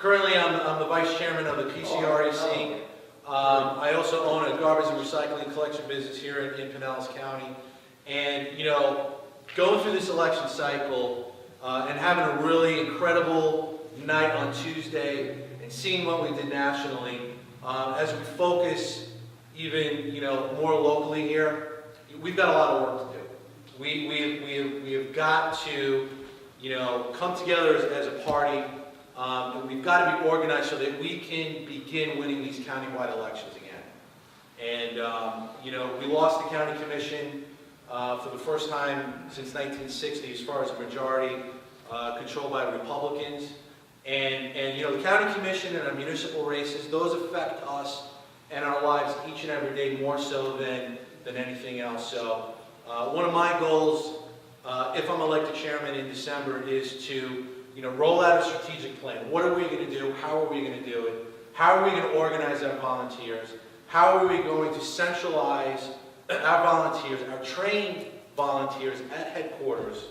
Currently, I'm the vice chairman of the PCREC. I also own a garbage and recycling collection business here in Pinellas County. And, you know, going through this election cycle and having a really incredible night on Tuesday and seeing what we did nationally, as we focus even, you know, more locally here, we've got a lot of work to do. We have got to, you know, come together as a party, and we've got to be organized so that we can begin winning these countywide elections again. And, you know, we lost the county commission for the first time since 1960 as far as a majority controlled by Republicans. And, you know, the county commission and our municipal races, those affect us and our lives each and every day more so than anything else. So one of my goals, if I'm elected chairman in December, is to, you know, roll out a strategic plan. What are we going to do? How are we going to do it? How are we going to organize our volunteers? How are we going to centralize our volunteers, our trained volunteers at headquarters,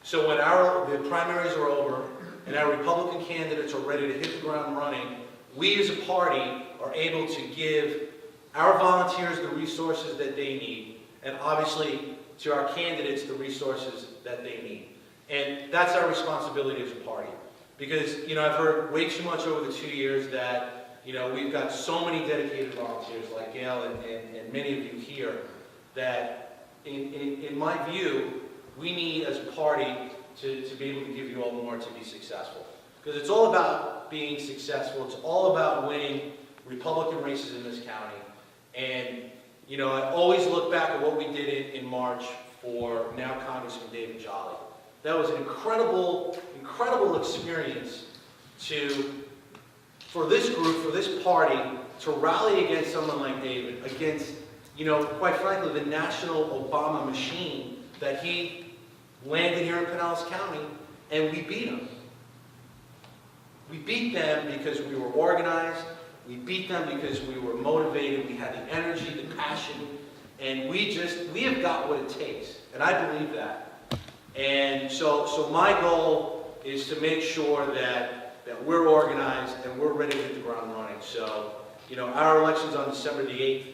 so when the primaries are over and our Republican candidates are ready to hit the ground running, we as a party are able to give our volunteers the resources that they need, and obviously to our candidates the resources that they need. And that's our responsibility as a party. Because, you know, I've heard way too much over the 2 years that, you know, we've got so many dedicated volunteers like Gail and many of you here that, in my view, we need as a party to be able to give you all more to be successful. Because it's all about being successful. It's all about winning Republican races in this county. And, you know, I always look back at what we did in March for now Congressman David Jolly. That was an incredible experience for this group, for this party, to rally against someone like David, against, you know, quite frankly, the national Obama machine that he landed here in Pinellas County, and we beat him. We beat them because we were organized. We beat them because we were motivated. We had the energy, the passion, and we have got what it takes, and I believe that. And so my goal is to make sure that we're organized and we're ready to hit the ground running. So, you know, our election's on December the 8th.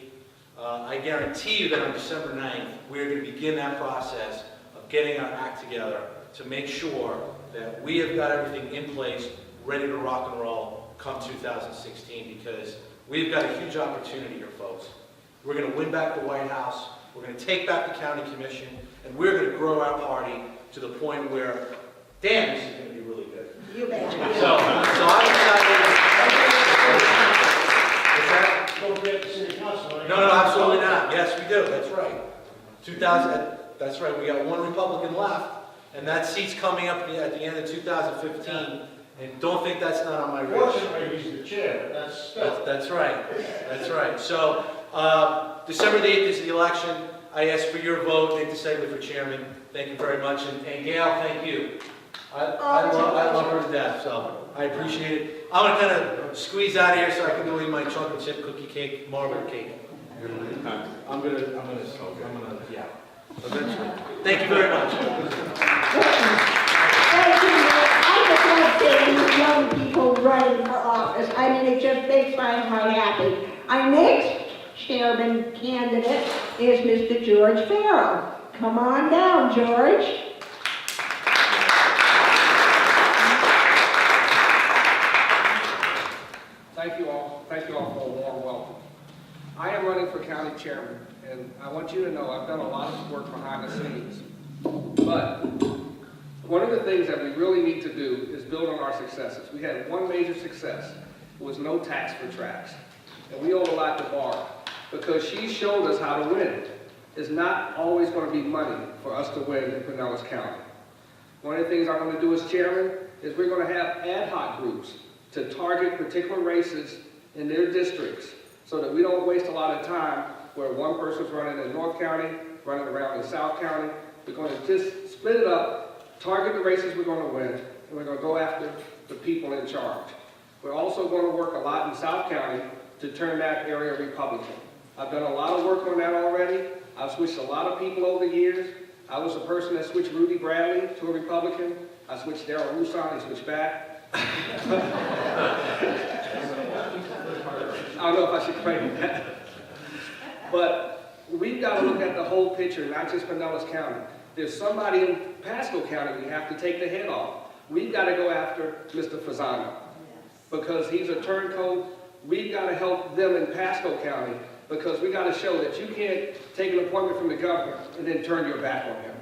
I guarantee you that on December 9th, we're going to begin that process of getting our act together to make sure that we have got everything in place, ready to rock and roll come 2016, because we've got a huge opportunity here, folks. We're going to win back the White House, we're going to take back the county commission, and we're going to grow our party to the point where, damn, this is going to be really good. You bet. So I'm excited. Don't forget the city council. No, absolutely not. Yes, we do. That's right. 2000. That's right. We got one Republican left, and that seat's coming up at the end of 2015. And don't think that's not on my radar. Fortunately, he's the chair. That's right. That's right. So December the 8th is the election. I ask for your vote. Nick DeSeglia for chairman. Thank you very much. And Gail, thank you. I love her to death, so I appreciate it. I'm going to kind of squeeze out of here so I can go eat my chocolate chip cookie cake, marble cake. I'm gonna, yeah. Eventually. Thank you very much. Thank you, Mayor. I just want to say, young people running for office, I mean, it just makes my heart happy. Our next chairman candidate is Mr. George Farrell. Come on down, George. Thank you all for a warm welcome. I am running for county chairman, and I want you to know I've done a lot of work behind the scenes. But one of the things that we really need to do is build on our successes. We had one major success. It was no tax for tracks. And we owe a lot to Barb, because she showed us how to win. It's not always going to be money for us to win in Pinellas County. One of the things I'm going to do as chairman is we're going to have ad hoc groups to target particular races in their districts so that we don't waste a lot of time where one person's running in North County, running around in South County. We're going to just split it up, target the races we're going to win, and we're going to go after the people in charge. We're also going to work a lot in South County to turn that area Republican. I've done a lot of work on that already. I've switched a lot of people over the years. I was the person that switched Rudy Bradley to a Republican. I switched Darrell Roussan, he switched back. if I should claim that. But we've got to look at the whole picture, not just Pinellas County. There's somebody in Pasco County we have to take the head off. We've got to go after Mr. Fasano because he's a turncoat. We've got to help them in Pasco County because we got to show that you can't take an appointment from the governor and then turn your back on him.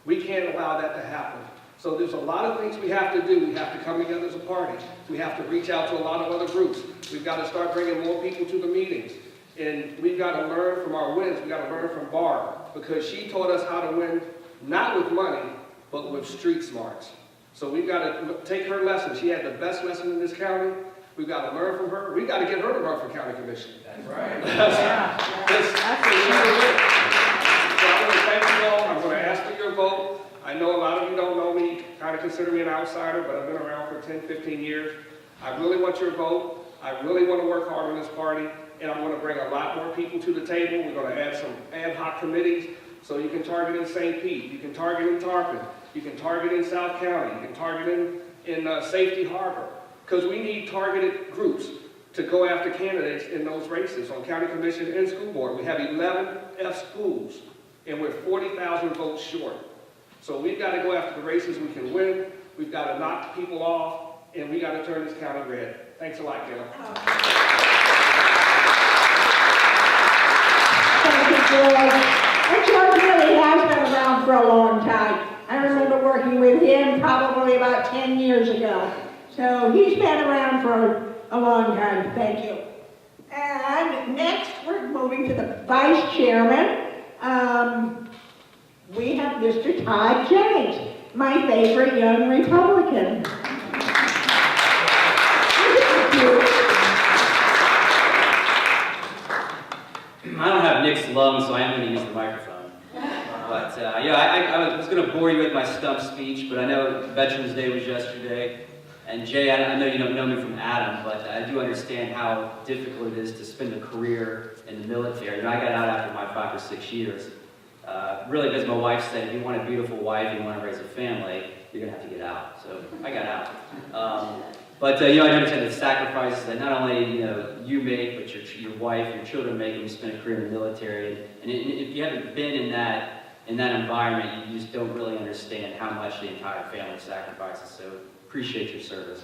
We can't allow that to happen. So there's a lot of things we have to do. We have to come together as a party. We have to reach out to a lot of other groups. We've got to start bringing more people to the meetings. And we've got to learn from our wins. We've got to learn from Barb because she taught us how to win, not with money, but with street smarts. So we've got to take her lesson. She had the best lesson in this county. We've got to learn from her. We've got to get her to run for county commission. That's right. So I'm going to thank you all. I'm going to ask for your vote. I know a lot of you don't know me, kind of consider me an outsider, but I've been around for 10, 15 years. I really want your vote. I really want to work hard on this party, and I'm going to bring a lot more people to the table. We're going to add some ad hoc committees, so you can target in St. Pete, you can target in Tarpon, you can target in South County, you can target in Safety Harbor, because we need targeted groups to go after candidates in those races on county commission and school board. We have 11 F schools, and we're 40,000 votes short. So we've got to go after the races we can win. We've got to knock people off, and we got to turn this county red. Thanks a lot, Gail. Thank you, George. And George really has been around for a long time. I remember working with him probably about 10 years ago. So he's been around for a long time. Thank you. And next, we're moving to the vice chairman. We have Mr. Todd Jennings, my favorite young Republican. I don't have Nick's lungs, so I am going to use the microphone. But I was going to bore you with my stump speech, but I know Veterans Day was yesterday. And Jay, I know you don't know me from Adam, but I do understand how difficult it is to spend a career in the military. I got out after my 5 or 6 years. Really, because my wife said, if you want a beautiful wife and you want to raise a family, you're going to have to get out. So I got out. But I understand the sacrifices that not only you make, but your wife, your children make when you spend a career in the military. And if you haven't been in that environment, you just don't really understand how much the entire family sacrifices. So appreciate your service.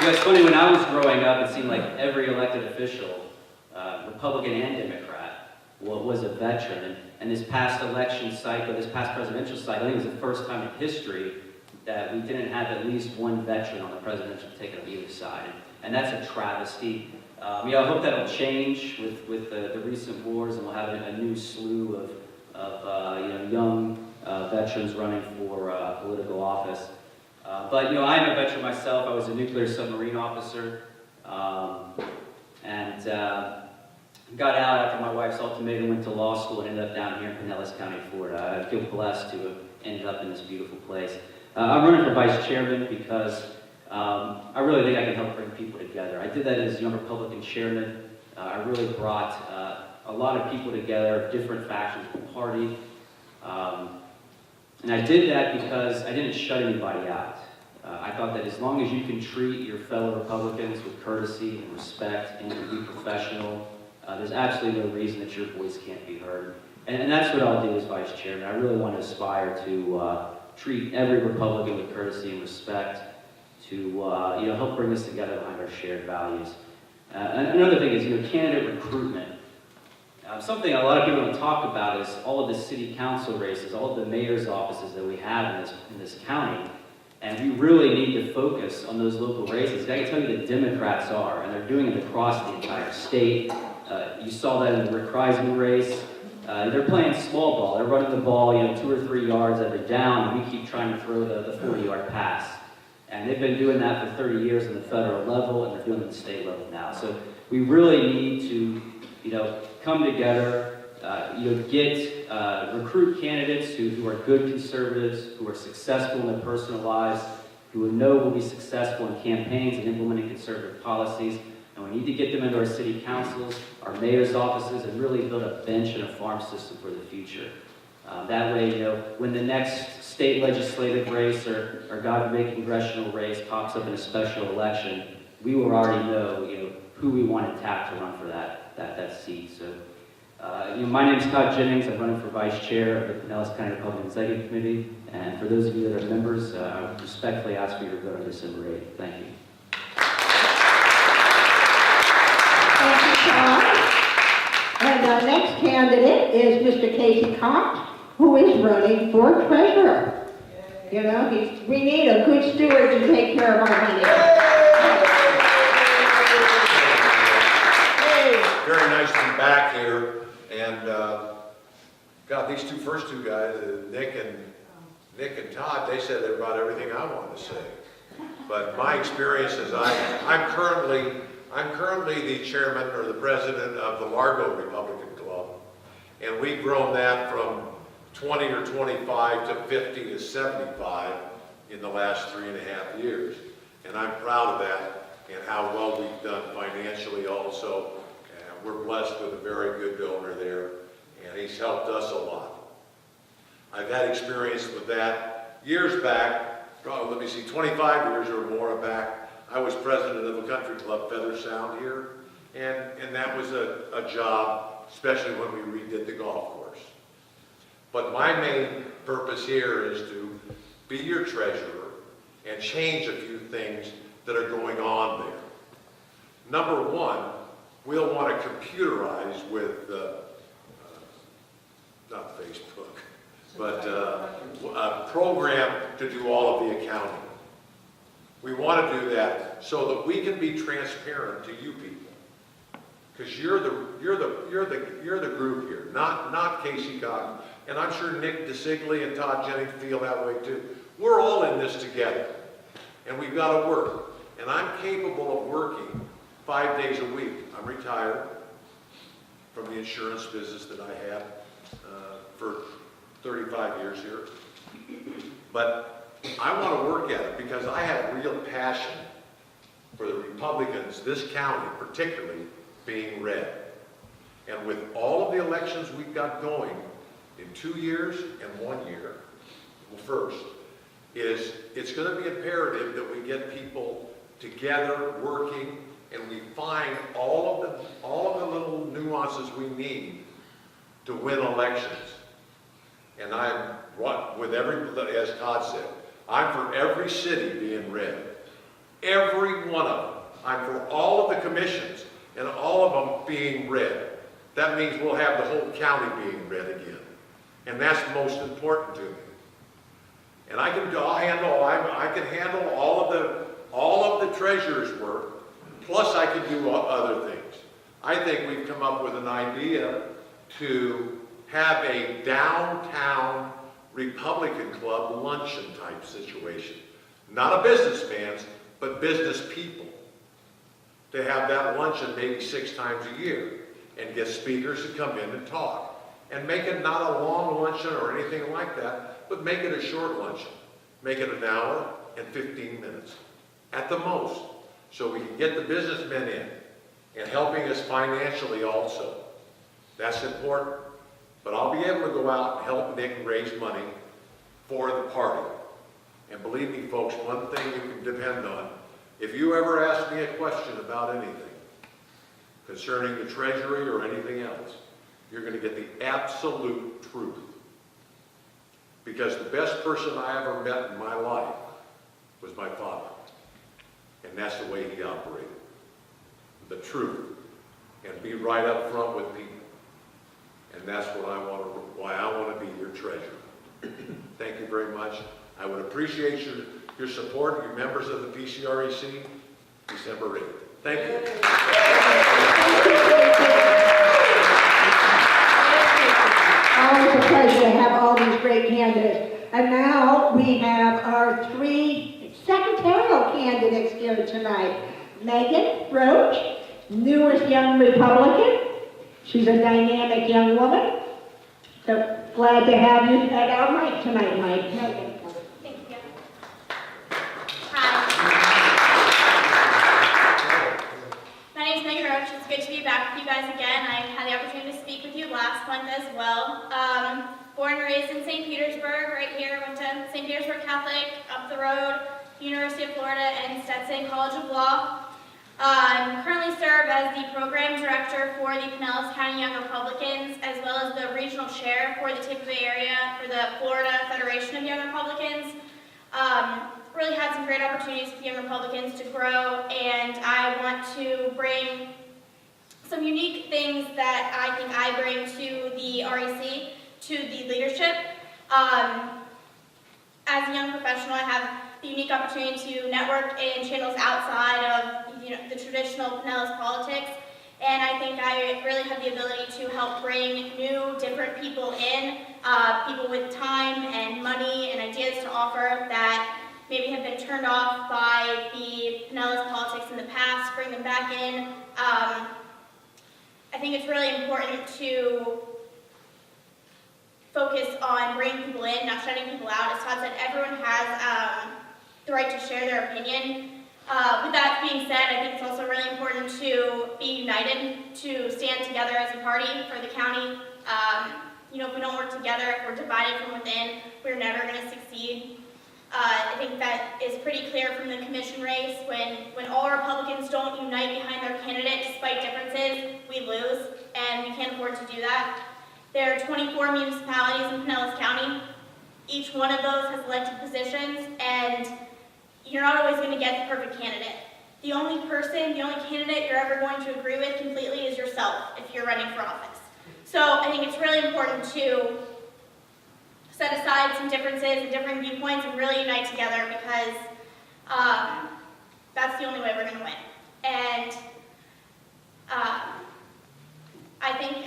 It's funny, when I was growing up, it seemed like every elected official, Republican and Democrat, was a veteran. And this past election cycle, this past presidential cycle, I think it was the first time in history that we didn't have at least one veteran on the presidential ticket on either side. And that's a travesty. I hope that'll change with the recent wars, and we'll have a new slew of young veterans running for political office. But I'm a veteran myself. I was a nuclear submarine officer, and got out after my wife's ultimatum, went to law school, and ended up down here in Pinellas County, Florida. I feel blessed to have ended up in this beautiful place. I'm running for vice chairman because I really think I can help bring people together. I did that as young Republican chairman. I really brought a lot of people together, different factions of the party. And I did that because I didn't shut anybody out. I thought that as long as you can treat your fellow Republicans with courtesy and respect and you can be professional, there's absolutely no reason that your voice can't be heard. And that's what I'll do as vice chairman. I really want to aspire to treat every Republican with courtesy and respect, to help bring us together behind our shared values. And another thing is, candidate recruitment. Something a lot of people don't talk about is all of the city council races, all of the mayor's offices that we have in this county. And we really need to focus on those local races. I can tell you the Democrats are, and they're doing it across the entire state. You saw that in the Rick Kreisman race. They're playing small ball. They're running the ball, 2 or 3 yards every down, and we keep trying to throw the 40-yard pass. And they've been doing that for 30 years on the federal level, and they're doing it at the state level now. So we really need to, come together, recruit candidates who are good conservatives, who are successful in their personal lives, who we know will be successful in campaigns and implementing conservative policies. And we need to get them into our city councils, our mayor's offices, and really build a bench and a farm system for the future. That way, when the next state legislative race or God forbid congressional race pops up in a special election, we will already know, who we want to tap to run for that seat. So, my name is Todd Jennings. I'm running for vice chair of the Pinellas County Republican Executive Committee. And for those of you that are members, I respectfully ask for your vote on December 8th. Thank you. Thank you, Todd. And our next candidate is Mr. Casey Cox, who is running for treasurer. We need a good steward to take care of our money. Very nice to be back here, and God, these first two guys, Nick and Todd, they said about everything I wanted to say. But my experience is I'm currently the chairman or the president of the Largo Republican Club, and we've grown that from 20 or 25 to 50 to 75 in the last 3.5 years, and I'm proud of that and how well we've done financially also. We're blessed with a very good donor there, and he's helped us a lot. I've had experience with that years back, probably, 25 years or more back. I was president of a country club, Feather Sound here, and that was a job, especially when we redid the golf course. But my main purpose here is to be your treasurer and change a few things that are going on there. Number one, we'll want to computerize with, not Facebook, but a program to do all of the accounting. We want to do that so that we can be transparent to you people, because you're the group here, not Casey Cotton, and I'm sure Nick DeSigli and Todd Jennings feel that way too. We're all in this together, and we've got to work. And I'm capable of working 5 days a week. I'm retired from the insurance business that I had for 35 years here. But I want to work at it because I have real passion for the Republicans, this county particularly, being red. And with all of the elections we've got going in 2 years and 1 year, well, first, it's going to be imperative that we get people together working and we find all of the little nuances we need to win elections. And I'm with as Todd said, I'm for every city being red. Every one of them. I'm for all of the commissions and all of them being red. That means we'll have the whole county being red again. And that's most important to me. And I can handle all of the treasurer's work. Plus, I can do other things. I think we've come up with an idea to have a downtown Republican Club luncheon type situation. Not a businessman's, but business people. To have that luncheon maybe 6 times a year and get speakers to come in and talk. And make it not a long luncheon or anything like that, but make it a short luncheon. Make it an hour and 15 minutes at the most. So we can get the businessmen in and helping us financially also. That's important. But I'll be able to go out and help Nick raise money for the party. And believe me, folks, one thing you can depend on, if you ever ask me a question about anything concerning the treasury or anything else, you're going to get the absolute truth. Because the best person I ever met in my life was my father. And that's the way he operated. The truth. And be right up front with people. And that's why I want to be your treasurer. Thank you very much. I would appreciate your support, you members of the PCREC, December 8th. Thank you. Always a pleasure to have all these great candidates. And now we have our 3 secretarial candidates here tonight. Megan Roach, newest young Republican. She's a dynamic young woman. So glad to have you at our mic tonight, Mike. Megan. Thank you. Hi. My name is Megan Roach. It's good to be back with you guys again. I had the opportunity to speak with you last month as well. Born and raised Catholic, up the road, University of Florida, and Stetson College of Law. I currently serve as the program director for the Pinellas County Young Republicans, as well as the regional chair for the Tampa Bay area for the Florida Federation of Young Republicans. Really had some great opportunities with Young Republicans to grow, and I want to bring some unique things that I think I bring to the REC, to the leadership. As a young professional, I have the unique opportunity to network in channels outside of the traditional Pinellas politics, and I think I really have the ability to help bring new, different people in, people with time and money and ideas to offer that maybe have been turned off by the Pinellas politics in the past, bring them back in. I think it's really important to focus on bringing people in, not shutting people out. As Todd said, everyone has the right to share their opinion. With that being said, I think it's also really important to be united, to stand together as a party for the county. If we don't work together, if we're divided from within, we're never going to succeed. I think that is pretty clear from the commission race. When all Republicans don't unite behind their candidate despite differences, we lose, and we can't afford to do that. There are 24 municipalities in Pinellas County. Each one of those has elected positions, and you're not always going to get the perfect candidate. The only candidate you're ever going to agree with completely is yourself if you're running for office. So I think it's really important to set aside some differences and different viewpoints and really unite together, because that's the only way we're going to win. And I think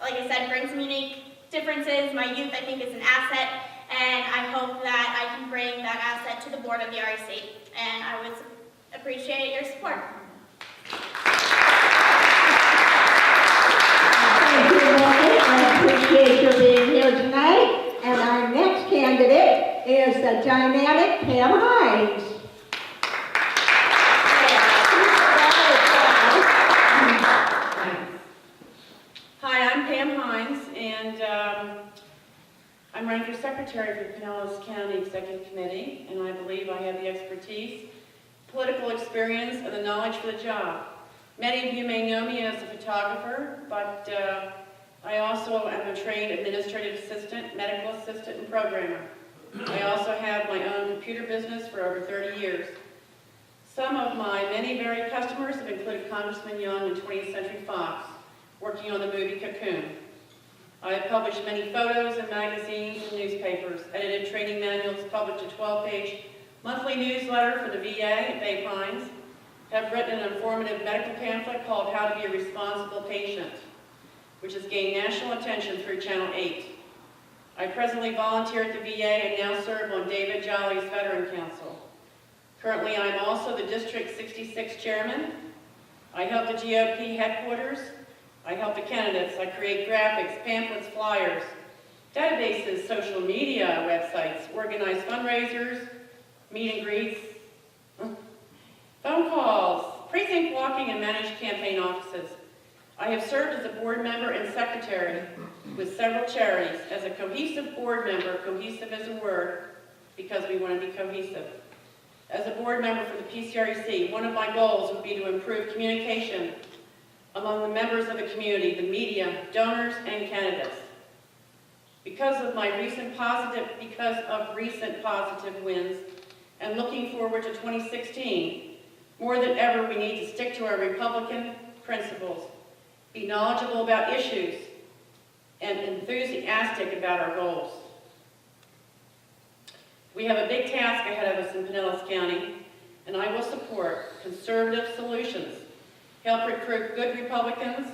like I said, bring some unique differences. My youth, I think, is an asset, and I hope that I can bring that asset to the board of the REC, and I would appreciate your support. Thank you, Becky. I appreciate your being here tonight. And our next candidate is the dynamic Pam Hines. Hi, I'm Pam Hines, and I'm running for secretary for the Pinellas County Executive Committee, and I believe I have the expertise, political experience, and the knowledge for the job. Many of you may know me as a photographer, but I also am a trained administrative assistant, medical assistant, and programmer. I also have my own computer business for over 30 years. Some of my many varied customers have included Congressman Young and 20th Century Fox, working on the movie Cocoon. I have published many photos in magazines and newspapers, edited training manuals, published a 12-page monthly newsletter for the VA at Bay Pines, have written an informative medical pamphlet called How to Be a Responsible Patient, which has gained national attention through Channel 8. I presently volunteer at the VA and now serve on David Jolly's Veteran Council. Currently, I'm also the District 66 Chairman. I help the GOP headquarters. I help the candidates. I create graphics, pamphlets, flyers, databases, social media websites, organize fundraisers, meet and greets, phone calls, precinct walking, and manage campaign offices. I have served as a board member and secretary with several charities. As a cohesive board member, cohesive is a word because we want to be cohesive. As a board member for the PCREC, one of my goals would be to improve communication among the members of the community, the media, donors, and candidates. Because of recent positive wins and looking forward to 2016, more than ever we need to stick to our Republican principles, be knowledgeable about issues, and enthusiastic about our goals. We have a big task ahead of us in Pinellas County, and I will support conservative solutions, help recruit good Republicans,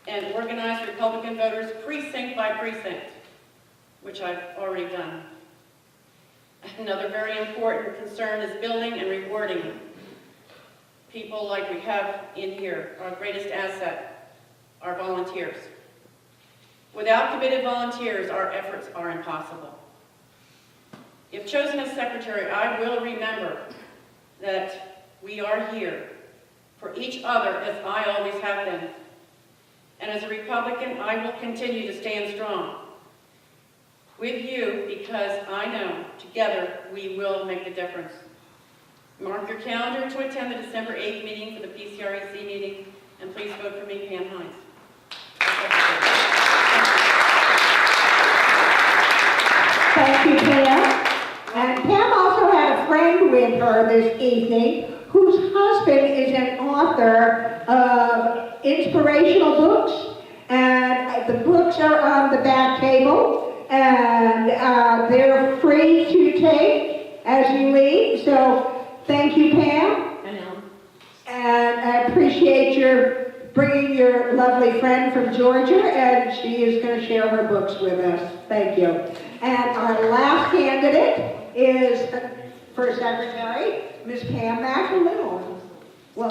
and organize Republican voters precinct by precinct, which I've already done. Another very important concern is building and rewarding people like we have in here. Our greatest asset, our volunteers. Without committed volunteers, our efforts are impossible. If chosen as secretary, I will remember that we are here for each other as I always have been. And as a Republican, I will continue to stand strong. with you because I know together we will make the difference. Mark your calendar to attend the December 8th meeting for the PCREC meeting, and please vote for me, Pam Hines. Thank you, Pam. And Pam also had a friend with her this evening whose husband is an author of inspirational books. And the books are on the back table, and they're free to take as you leave. So thank you, Pam. I know. And I appreciate your bringing your lovely friend from Georgia, and she is going to share her books with us. Thank you. And our last candidate is for secretary, Ms. Pam McAloon. Well,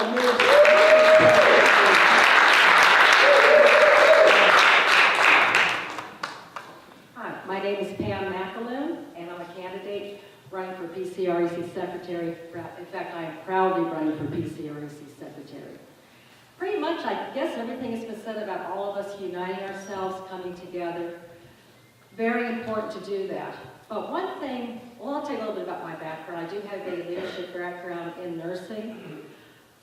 Hi, my name is Pam McAloon, and I'm a candidate running for PCREC Secretary. In fact, I am proudly running for PCREC Secretary. Pretty much, I guess everything has been said about all of us uniting ourselves, coming together. Very important to do that. But one thing, well, I'll tell you a little bit about my background. I do have a leadership background in nursing.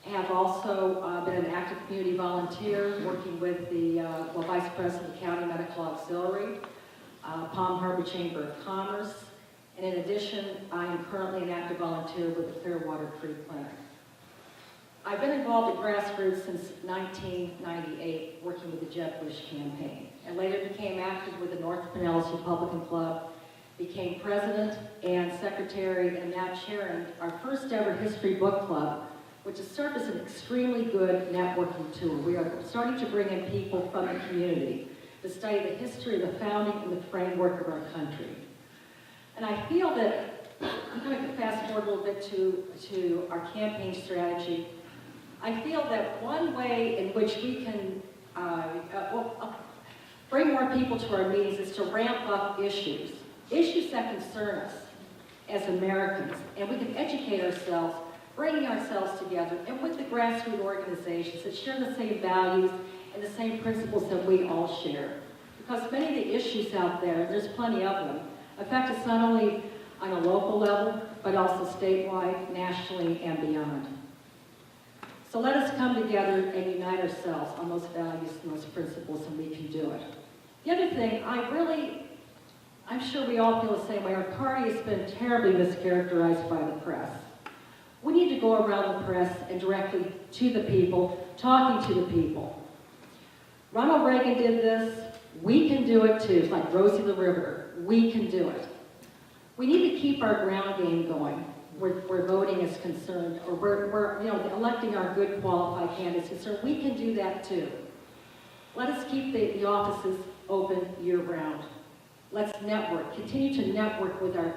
I have also been an active community volunteer working with the Vice President of the County Medical Auxiliary, Palm Harbor Chamber of Commerce, and in addition, I am currently an active volunteer with the Clearwater Creek Clinic. I've been involved in grassroots since 1998, working with the Jeb Bush campaign, and later became active with the North Pinellas Republican Club, became president and secretary, and now chairing our first ever history book club, which has served as an extremely good networking tool. We are starting to bring in people from the community to study the history of the founding and the framework of our country. And I feel that, I'm going to fast forward a little bit to our campaign strategy. I feel that one way in which we can bring more people to our meetings is to ramp up issues that concern us as Americans, and we can educate ourselves, bringing ourselves together, and with the grassroots organizations that share the same values and the same principles that we all share. Because many of the issues out there, there's plenty of them, affect us not only on a local level, but also statewide, nationally, and beyond. So let us come together and unite ourselves on those values and those principles, and we can do it. The other thing, I'm sure we all feel the same way. Our party has been terribly mischaracterized by the press. We need to go around the press and directly to the people, talking to the people. Ronald Reagan did this. We can do it too. It's like Rosie the Riveter. We can do it. We need to keep our ground game going where voting is concerned, or we're electing our good qualified candidates concerned. We can do that too. Let us keep the offices open year-round. Let's network. Continue to network with our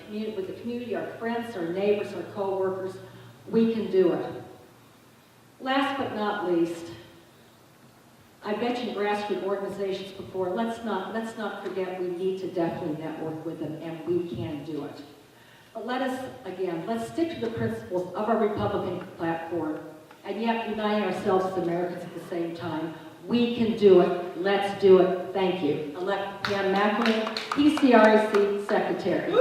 community, with the community, our friends, our neighbors, our co-workers. We can do it. Last but not least, I mentioned grassroots organizations before. Let's not forget we need to definitely network with them, and we can do it. But let's stick to the principles of our Republican platform, and yet uniting ourselves as Americans at the same time. We can do it. Let's do it. Thank you. Elect Pam McAloon, PCREC Secretary.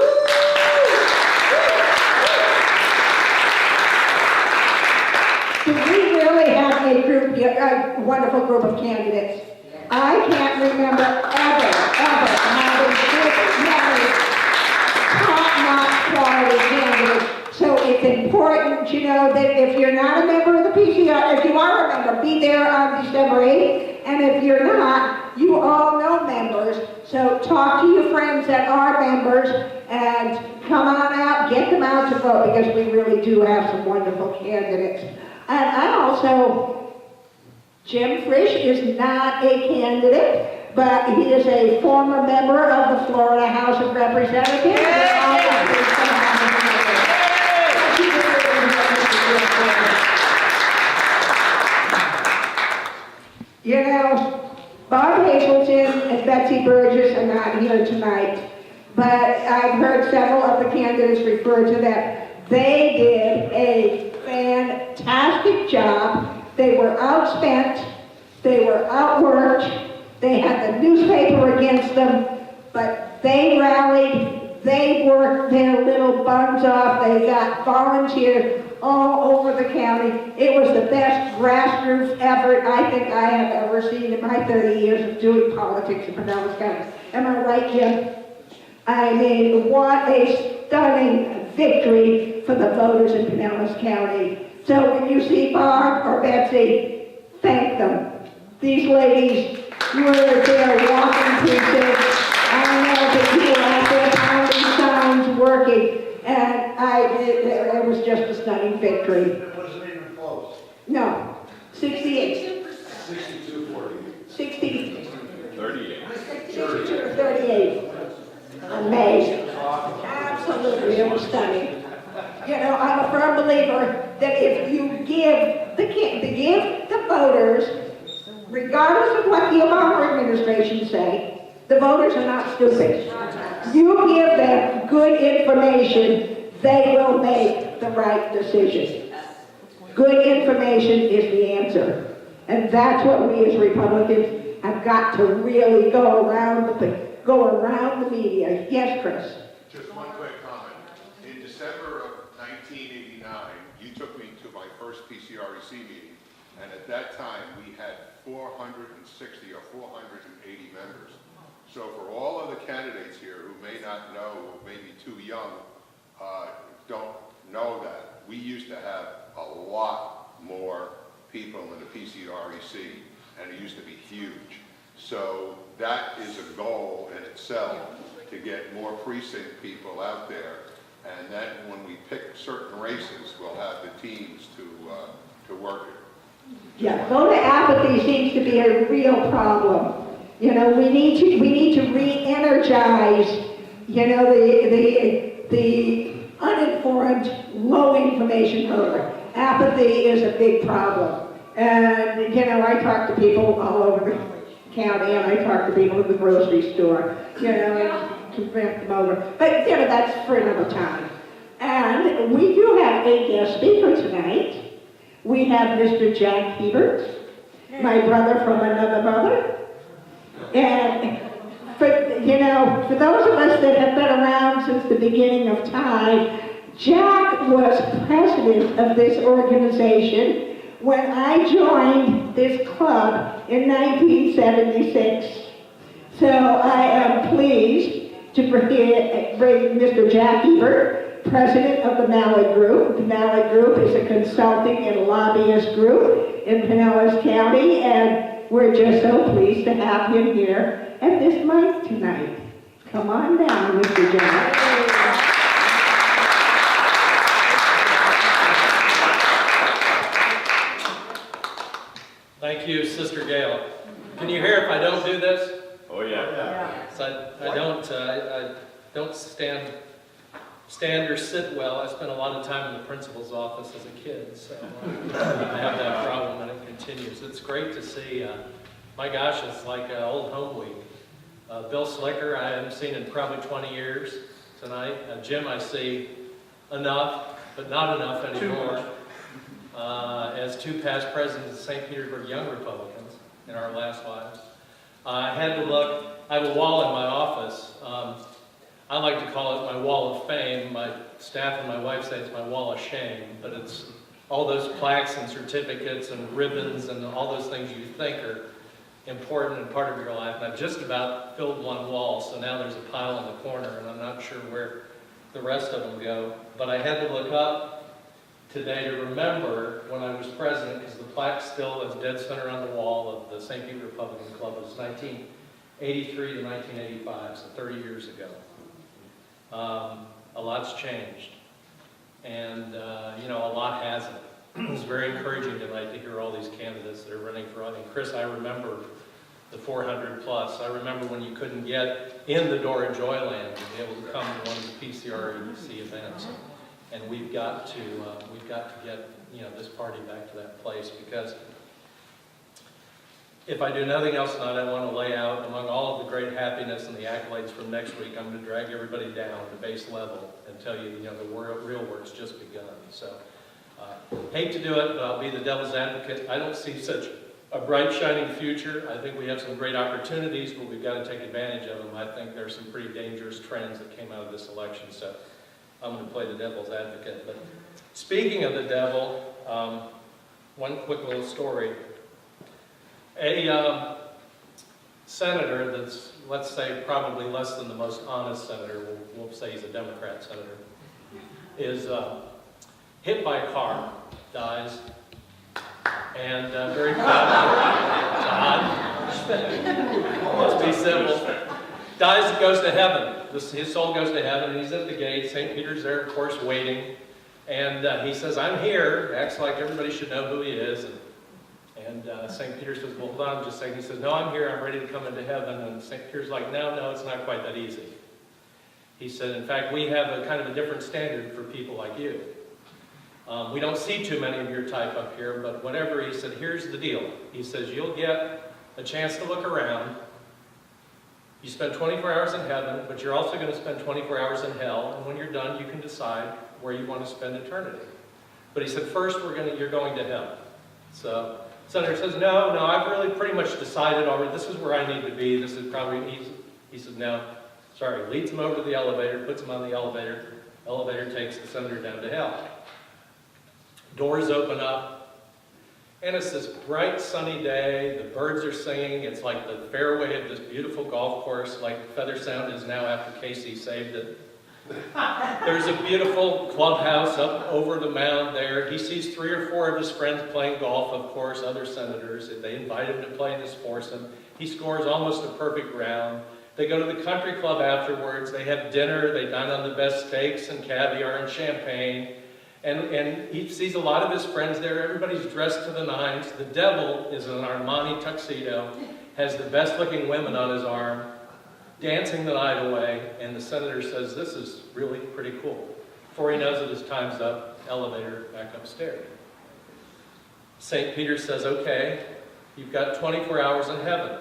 do we really have a wonderful group of candidates? I can't remember ever having this many top-notch quality candidates. So it's important, that if you're not a member of the PCR, if you are a member, be there on December 8th. And if you're not, you all know members. So talk to your friends that are members and come on out, get them out to vote, because we really do have some wonderful candidates. And I also, Jim Frisch is not a candidate, but he is a former member of the Florida House of Representatives. Bob Hazelton and Betsy Burgess are not here tonight, but I've heard several of the candidates refer to that. They did a fantastic job. They were outspent, they were outworked, they had the newspaper against them, but They rallied, they worked their little buns off, they got volunteers all over the county. It was the best grassroots effort I think I have ever seen in my 30 years of doing politics in Pinellas County. Am I right, Jim? I mean, what a stunning victory for the voters in Pinellas County. So when you see Barb or Betsy, thank them. These ladies were there walking pieces. I know that you were out there pounding signs, working, and it was just a stunning victory. It wasn't even close. No, 68. 62-40. 60. 38. 62 to 38. Amazing. Absolutely, it was stunning. You know, I'm a firm believer that if you give the voters, regardless of what the Obama administration say, the voters are not stupid. You give them good information, they will make the right decision. Good information is the answer. And that's what we as Republicans have got to really go around the media. Yes, Chris? Just one quick comment. In December of 1989, you took me to my first PCREC meeting, and at that time, we had 460 or 480 members. So for all of the candidates here who may not know, or may be too young, don't know that, we used to have a lot more people in the PCREC, and it used to be huge. So that is a goal in itself, to get more precinct people out there. And then when we pick certain races, we'll have the teams to work it. Yeah, voter apathy seems to be a real problem. You know, we need to re-energize, you know, the uninformed, low information voter. Apathy is a big problem. And, you know, I talk to people all over the county, and I talk to people at the grocery store, you know, and convince them over. But, you know, that's for another time. And we do have a guest speaker tonight. We have Mr. Jack Hebert, my brother from another mother. And for those of us that have been around since the beginning of time, Jack was president of this organization when I joined this club in 1976. So I am pleased to bring Mr. Jack Hebert, president of the Mallard Group. The Mallard Group is a consulting and lobbyist group in Pinellas County, and we're just so pleased to have him here at this mic tonight. Come on down, Mr. Jack. Thank you, Sister Gail. Can you hear if I don't do this? Oh, yeah. So I don't stand or sit well. I spent a lot of time in the principal's office as a kid, so I have that problem, and it continues. It's great to see. My gosh, it's like old home week. Bill Slicker, I haven't seen in probably 20 years tonight. Jim, I see enough, but not enough anymore. As two past presidents of St. Petersburg Young Republicans in our last lives. I had to look. I have a wall in my office. I like to call it my wall of fame. My staff and my wife say it's my wall of shame, but it's all those plaques and certificates and ribbons and all those things you think are important and part of your life. And I've just about filled one wall, so now there's a pile in the corner, and I'm not sure where the rest of them go. But I had to look up today to remember when I was president, because the plaque still is dead center on the wall of the St. Pete Republican Club. It was 1983 to 1985, so 30 years ago. A lot's changed, and a lot hasn't. It was very encouraging tonight to hear all these candidates that are running for office. Chris, I remember the 400 plus. I remember when you couldn't get in the door at Joyland to be able to come to one of the PCREC events. And we've got to get this party back to that place, because if I do nothing else tonight, I want to lay out, among all of the great happiness and the accolades from next week, I'm going to drag everybody down to base level and tell you, the real work's just begun. So, hate to do it, but I'll be the devil's advocate. I don't see such a bright, shining future. I think we have some great opportunities, but we've got to take advantage of them. I think there's some pretty dangerous trends that came out of this election, so I'm going to play the devil's advocate. But speaking of the devil, one quick little story. A senator that's, let's say, probably less than the most honest senator, we'll say he's a Democrat senator, is hit by a car, dies, and very proud. Let's be simple. Dies and goes to heaven. His soul goes to heaven, and he's at the gate. St. Peter's there, of course, waiting. And he says, I'm here. Acts like everybody should know who he is. And St. Peter says, well, hold on just a second. He says, no, I'm here. I'm ready to come into heaven. And St. Peter's like, no, it's not quite that easy. He said, in fact, we have a kind of a different standard for people like you. We don't see too many of your type up here, but whatever. He said, here's the deal. He says, you'll get a chance to look around. You spend 24 hours in heaven, but you're also going to spend 24 hours in hell. And when you're done, you can decide where you want to spend eternity. But he said, first, you're going to hell. So Senator says, no, I've really pretty much decided already. This is where I need to be. This is probably easy. He said, no, sorry. Leads him over to the elevator, puts him on the elevator. Elevator takes the senator down to hell. Doors open up. And it's this bright, sunny day. The birds are singing. It's like the fairway of this beautiful golf course, like Feather Sound is now after Casey saved it. There's a beautiful clubhouse up over the mound there. He sees 3 or 4 of his friends playing golf, of course, other senators. They invite him to play in this foursome. He scores almost a perfect round. They go to the country club afterwards. They have dinner. They dine on the best steaks and caviar and champagne. And he sees a lot of his friends there. Everybody's dressed to the nines. The devil is in an Armani tuxedo, has the best-looking women on his arm, dancing the night away, and the senator says, this is really pretty cool. Before he knows it, his time's up, elevator back upstairs. St. Peter says, okay, you've got 24 hours in heaven.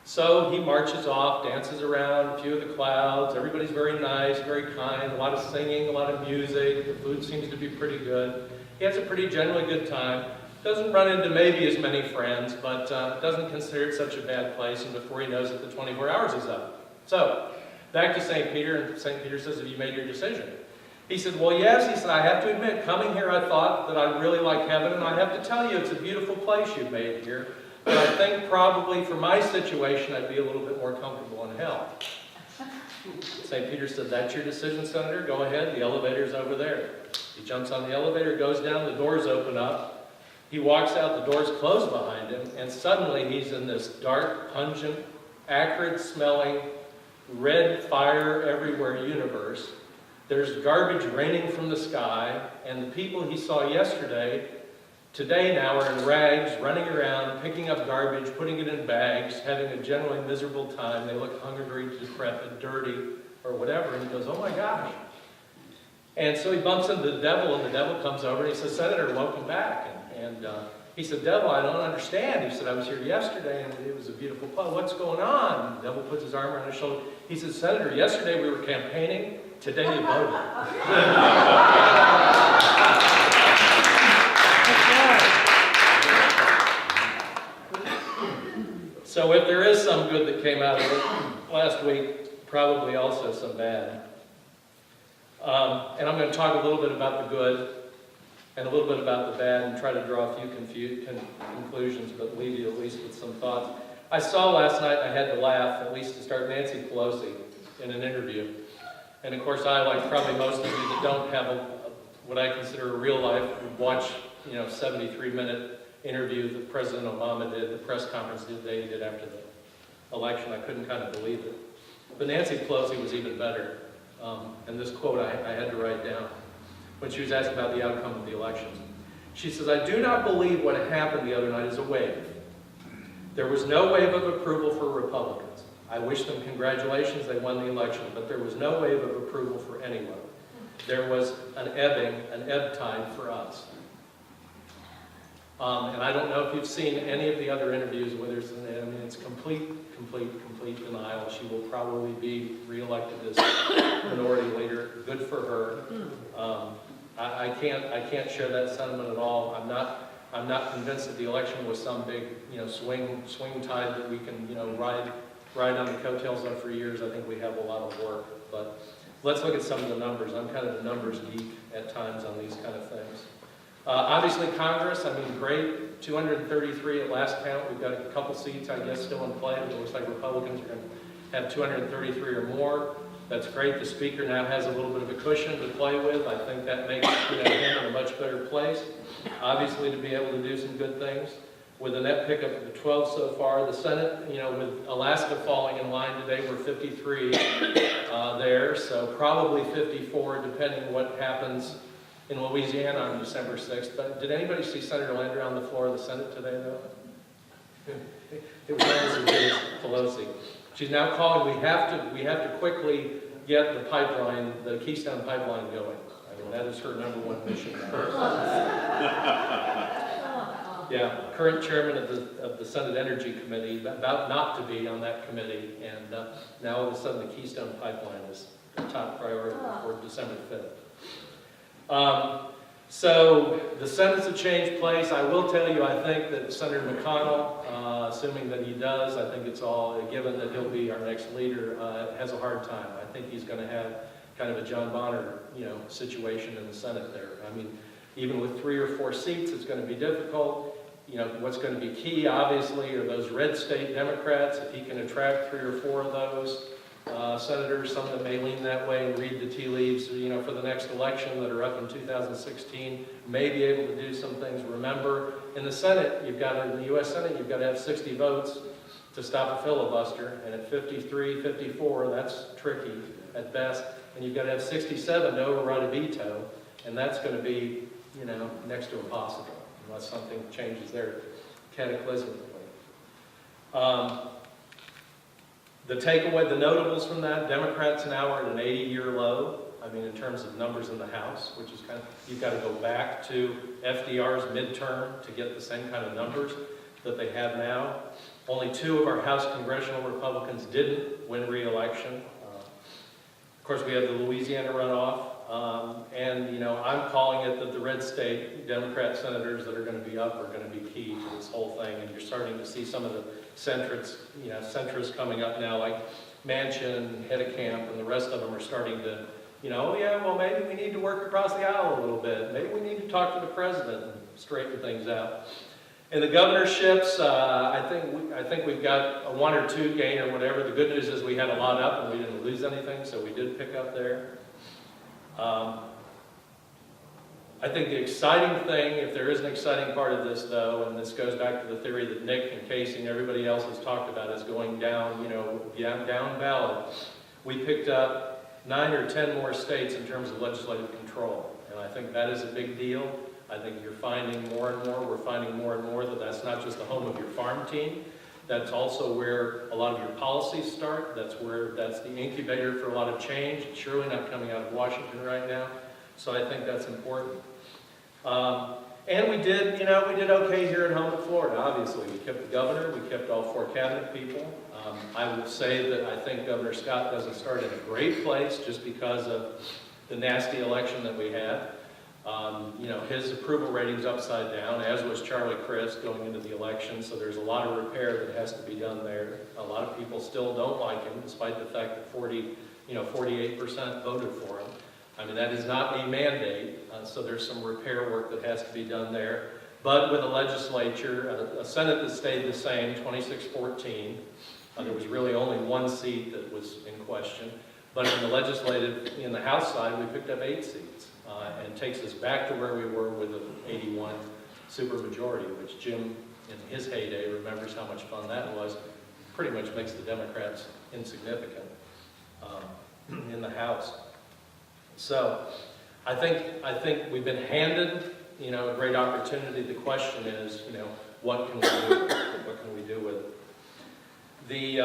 So he marches off, dances around a few of the clouds. Everybody's very nice, very kind, a lot of singing, a lot of music. The food seems to be pretty good. He has a pretty generally good time. Doesn't run into maybe as many friends, but doesn't consider it such a bad place. And before he knows it, the 24 hours is up. So back to St. Peter, and St. Peter says, have you made your decision? He said, well, yes. He said, I have to admit, coming here, I thought that I really like heaven, and I have to tell you, it's a beautiful place you've made here. But I think probably for my situation, I'd be a little bit more comfortable in hell. St. Peter said, that's your decision, Senator. Go ahead. The elevator's over there. He jumps on the elevator, goes down, the doors open up. He walks out, the doors close behind him, and suddenly he's in this dark, pungent, acrid-smelling, red fire everywhere universe. There's garbage raining from the sky, and the people he saw yesterday, today now are in rags, running around, picking up garbage, putting it in bags, having a generally miserable time. They look hungry, decrepit, dirty, or whatever. And he goes, oh my gosh. And so he bumps into the devil, and the devil comes over, and he says, Senator, welcome back. And he said, devil, I don't understand. He said, I was here yesterday, and it was a beautiful place. What's going on? The devil puts his arm around his shoulder. He said, Senator, yesterday we were campaigning. Today you voted. So if there is some good that came out of it last week, probably also some bad. And I'm going to talk a little bit about the good and a little bit about the bad and try to draw a few conclusions, but leave you at least with some thoughts. I saw last night, I had to laugh, at least to start, Nancy Pelosi in an interview. And of course, I, like probably most of you that don't have what I consider a real life, watch 73-minute interview that President Obama did, the press conference the day he did after the election. I couldn't kind of believe it. But Nancy Pelosi was even better. And this quote I had to write down when she was asked about the outcome of the elections. She says, I do not believe what happened the other night is a wave. There was no wave of approval for Republicans. I wish them congratulations, they won the election, but there was no wave of approval for anyone. There was an ebb tide for us. And I don't know if you've seen any of the other interviews where it's complete denial. She will probably be reelected as minority leader. Good for her. I can't share that sentiment at all. I'm not I'm not convinced that the election was some big, swing tide that we can, ride on the coattails of for years. I think we have a lot of work, but let's look at some of the numbers. I'm kind of a numbers geek at times on these kind of things. Obviously Congress, great, 233 at last count. We've got a couple seats, I guess, still in play, but it looks like Republicans are going to have 233 or more. That's great. The Speaker now has a little bit of a cushion to play with. I think that makes him in a much better place, obviously, to be able to do some good things. With a net pickup of the 12 so far, the Senate, with Alaska falling in line today, we're 53 there, so probably 54, depending what happens in Louisiana on December 6th. But did anybody see Senator Landry on the floor of the Senate today, though? It was Nancy Pelosi. She's now calling, we have to quickly get the pipeline, the Keystone Pipeline going. That is her number one mission now. Yeah, current chairman of the Senate Energy Committee, about not to be on that committee, and now all of a sudden the Keystone Pipeline is the top priority for December 5th. So the Senate's a changed place. I will tell you, I think that Senator McConnell, assuming that he does, I think it's all given that he'll be our next leader, has a hard time. I think he's going to have kind of a John Bonner, situation in the Senate there. Even with 3 or 4 seats, it's going to be difficult. What's going to be key, obviously, are those red state Democrats. If he can attract 3 or 4 of those senators, some that may lean that way and read the tea leaves, for the next election that are up in 2016, may be able to do some things. Remember, in the Senate, in the U.S. Senate, you've got to have 60 votes to stop a filibuster, and at 53, 54, that's tricky at best, and you've got to have 67 to override a veto, and that's going to be, next to impossible, unless something changes there cataclysmically. The takeaway, the notables from that, Democrats now are at an 80-year low, in terms of numbers in the House, which is you've got to go back to FDR's midterm to get the same kind of numbers that they have now. Only 2 of our House congressional Republicans didn't win re-election. Of course, we have the Louisiana runoff, and I'm calling it that the red state Democrat senators that are going to be up are going to be key to this whole thing, and you're starting to see some of the centrists coming up now, like Manchin, Hedekamp, and the rest of them are starting to, maybe we need to work across the aisle a little bit. Maybe we need to talk to the president and straighten things out. In the governorships, I think we've got a 1 or 2 gain or whatever. The good news is we had a lot up and we didn't lose anything, so we did pick up there. I think the exciting thing, if there is an exciting part of this though, and this goes back to the theory that Nick and Casey and everybody else has talked about, is going down, down ballot. We picked up 9 or 10 more states in terms of legislative control, and I think that is a big deal. I think you're finding more and more, we're finding more and more that that's not just the home of your farm team, that's also where a lot of your policies start, that's the incubator for a lot of change. It's surely not coming out of Washington right now, so I think that's important. And we did okay here at home in Florida, obviously. We kept the governor, we kept all 4 cabinet people. I would say that I think Governor Scott doesn't start in a great place just because of the nasty election that we had. His approval rating's upside down, as was Charlie Crist going into the election, so there's a lot of repair that has to be done there. A lot of people still don't like him, despite the fact that 48% voted for him. That is not a mandate, so there's some repair work that has to be done there. But with a legislature, a Senate that stayed the same, 26-14, there was really only 1 seat that was in question. But in the House side, we picked up 8 seats. And takes us back to where we were with an 81 supermajority, which Jim, in his heyday, remembers how much fun that was. Pretty much makes the Democrats insignificant in the House. So I think we've been handed, a great opportunity. The question is, what can we do with it? What can we do with it?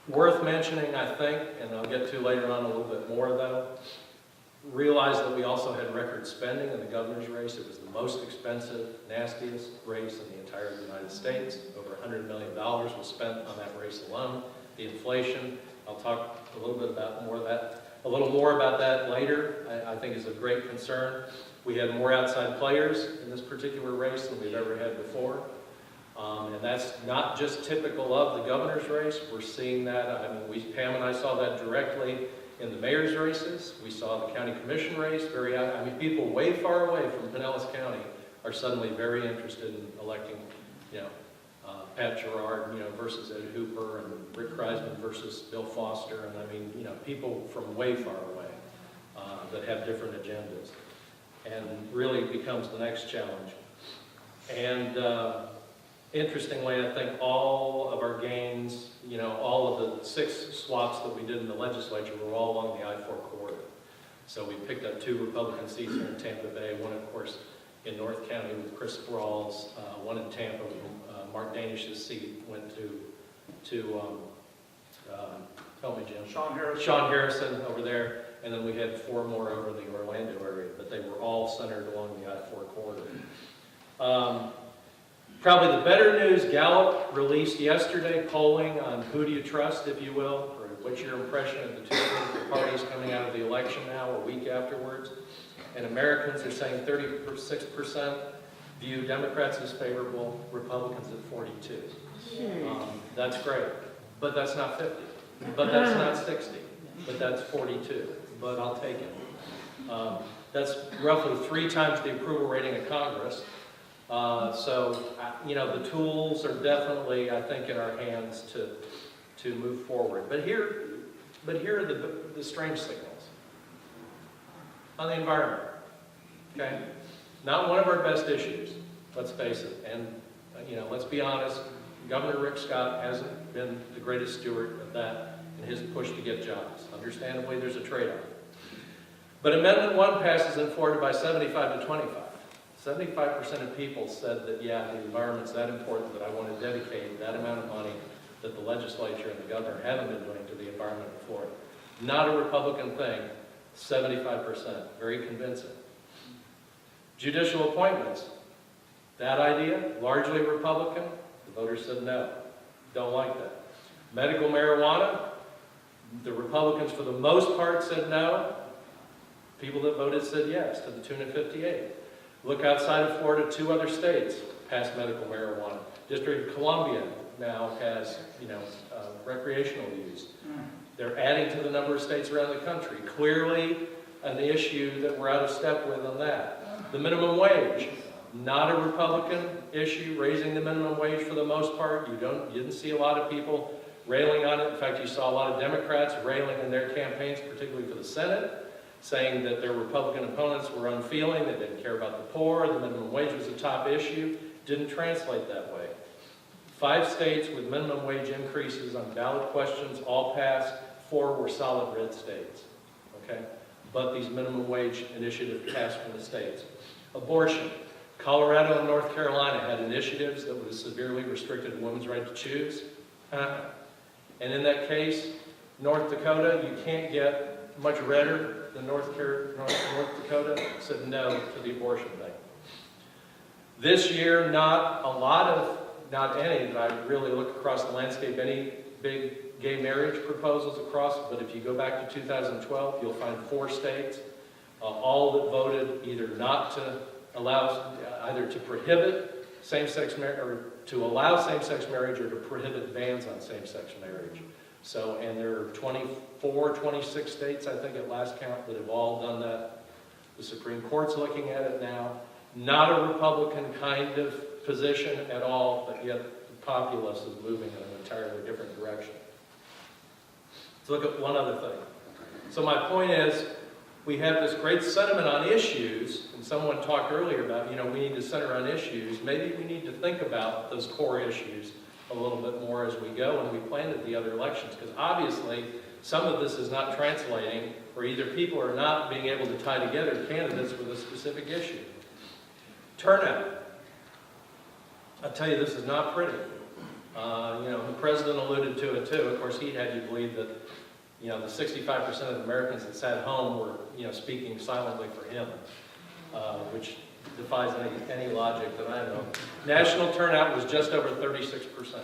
Worth mentioning, I think, and I'll get to later on a little bit more though, realize that we also had record spending in the governor's race. It was the most expensive, nastiest race in the entire United States. Over $100 million was spent on that race alone. The inflation, I'll talk a little more about that later. I think is of great concern. We had more outside players in this particular race than we've ever had before. And that's not just typical of the governor's race. We're seeing that, I mean, Pam and I saw that directly in the mayor's races. We saw the county commission race, I mean, people way far away from Pinellas County are suddenly very interested in electing, Pat Gerard, versus Ed Hooper, and Rick Kreisman versus Bill Foster, and I mean, people from way far away that have different agendas. And really becomes the next challenge. And interestingly, I think all of our gains, all of the 6 swaps that we did in the legislature were all along the I-4 corridor. So we picked up 2 Republican seats here in Tampa Bay, one of course in North County with Chris Rawls, one in Tampa, Mark Danish's seat went to help me, Jim. Sean Harrison over there, and then we had 4 more over in the Orlando area, but they were all centered along the I-4 corridor. Probably the better news, Gallup released yesterday polling on who do you trust, if you will, or what's your impression of the 2 political parties coming out of the election now, a week afterwards. And Americans are saying 36% view Democrats as favorable, Republicans at 42. That's great, but that's not 50, but that's not 60, but that's 42, but I'll take it. That's roughly 3 times the approval rating of Congress. So, the tools are definitely, I think, in our hands to move forward. But here are the strange signals. On the environment, okay? Not one of our best issues, let's face it. And, let's be honest, Governor Rick Scott hasn't been the greatest steward of that in his push to get jobs. Understandably, there's a trade-off. But Amendment 1 passes in Florida by 75 to 25. 75% of people said that, yeah, the environment's that important that I want to dedicate that amount of money that the legislature and the governor haven't been doing to the environment in Florida. Not a Republican thing, 75%, very convincing. Judicial appointments, that idea, largely Republican, the voters said no, don't like that. Medical marijuana, the Republicans for the most part said no. People that voted said yes, to the tune of 58. Look outside of Florida, 2 other states passed medical marijuana. District of Columbia now has, recreational use. They're adding to the number of states around the country. Clearly an issue that we're out of step with on that. The minimum wage, not a Republican issue, raising the minimum wage for the most part. You didn't see a lot of people railing on it. In fact, you saw a lot of Democrats railing in their campaigns, particularly for the Senate, saying that their Republican opponents were unfeeling, they didn't care about the poor, the minimum wage was a top issue. Didn't translate that way. 5 states with minimum wage increases on ballot questions all passed. 4 were solid red states, okay? But these minimum wage initiatives passed from the states. Abortion. Colorado and North Carolina had initiatives that would have severely restricted a woman's right to choose. And in that case, North Dakota, you can't get much redder than North Dakota, said no to the abortion thing. This year, not any, but I really look across the landscape, any big gay marriage proposals across, but if you go back to 2012, you'll find 4 states, all that voted either not to allow, either to prohibit same-sex marriage, or to allow same-sex marriage, or to prohibit bans on same-sex marriage. So, and there are 26 states, I think at last count, that have all done that. The Supreme Court's looking at it now. Not a Republican kind of position at all, but yet the populace is moving in an entirely different direction. Let's look at one other thing. So my point is, we have this great sentiment on issues, and someone talked earlier about, we need to center on issues. Maybe we need to think about those core issues a little bit more as we go and we plan at the other elections, because obviously some of this is not translating, or either people are not being able to tie together candidates with a specific issue. Turnout. I'll tell you, this is not pretty. The president alluded to it too. Of course, he had you believe that, the 65% of Americans that sat home were, speaking silently for him, which defies any logic that I know. National turnout was just over 36%.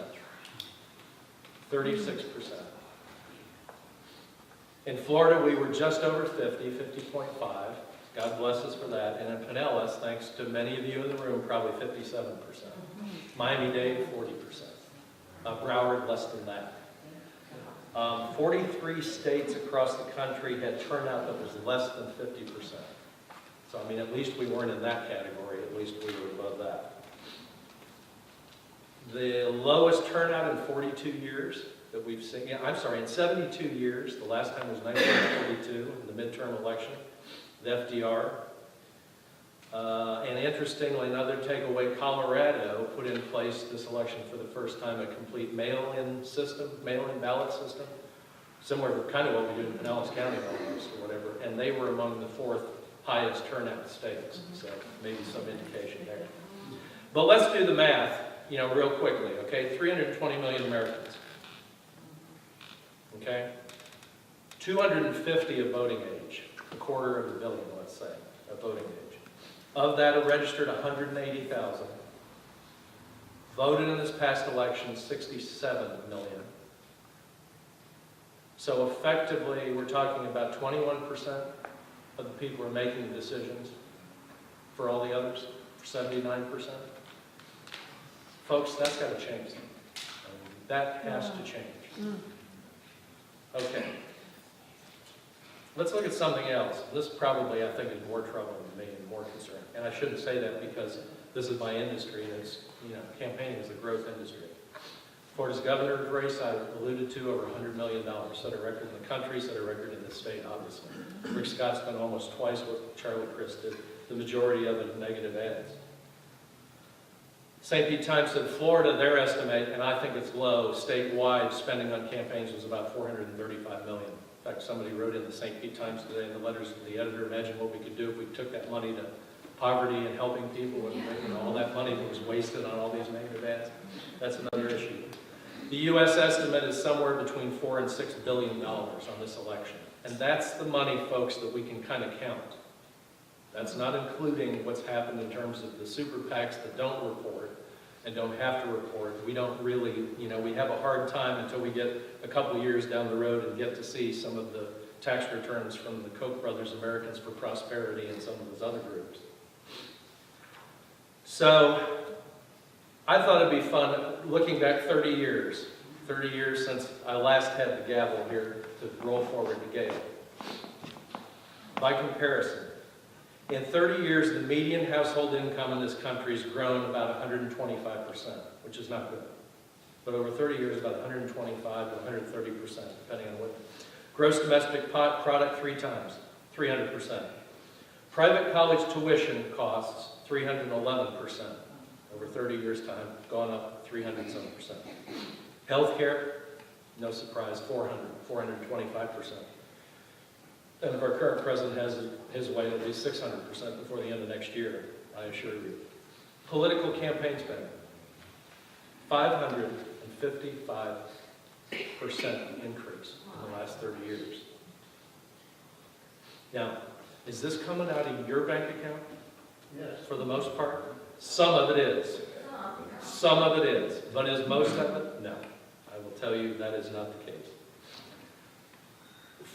36%. In Florida, we were just over 50, 50.5. God bless us for that. And in Pinellas, thanks to many of you in the room, probably 57%. Miami-Dade, 40%. Broward, less than that. 43 states across the country had turnout that was less than 50%. So, I mean, at least we weren't in that category. At least we were above that. The lowest turnout in 42 years that we've seen, in 72 years, the last time was 1942, in the midterm election, the FDR. And interestingly, another takeaway, Colorado put in place this election for the first time a complete mail-in system, mail-in ballot system, similar to kind of what we do in Pinellas County almost, or whatever, and they were among the 4th highest turnout states, so maybe some indication there. But let's do the math, real quickly, okay? 320 million Americans, okay? 250 of voting age, a quarter of a billion, let's say, of voting age. Of that are registered 180,000. Voted in this past election, 67 million. So effectively, we're talking about 21% of the people are making the decisions for all the others, for 79%. Folks, that's got to change. That has to change. Okay. Let's look at something else. This probably, I think, is more troubling to me and more concerning. And I shouldn't say that because this is my industry, and it's, campaigning is a growth industry. Florida's governor's race, I alluded to, over $100 million. Set a record in the country, set a record in the state, obviously. Rick Scott spent almost twice what Charlie Crist did, the majority of it negative ads. St. Pete Times said Florida, their estimate, and I think it's low, statewide spending on campaigns was about $435 million. In fact, somebody wrote in the St. Pete Times today in the letters to the editor, imagine what we could do if we took that money to poverty and helping people and all that money that was wasted on all these negative ads. That's another issue. The U.S. estimate is somewhere between $4 and $6 billion on this election. And that's the money, folks, that we can kind of count. That's not including what's happened in terms of the super PACs that don't report and don't have to report. We don't really, we have a hard time until we get a couple years down the road and get to see some of the tax returns from the Koch brothers, Americans for Prosperity, and some of those other groups. So I thought it'd be fun, looking back 30 years since I last had the gavel here to roll forward to Gail. By comparison, in 30 years, the median household income in this country has grown about 125%, which is not good. But over 30 years, about 125 to 130%, depending on what. Gross domestic product 3 times, 300%. Private college tuition costs 311%. Over 30 years' time, gone up 300% some percent. Healthcare, no surprise, 425%. And if our current president has his way, it'll be 600% before the end of next year, I assure you. Political campaign spending, 555% increase in the last 30 years. Now, is this coming out of your bank account? Yes. For the most part? Some of it is. Some of it is. But is most of it? No. I will tell you that is not the case.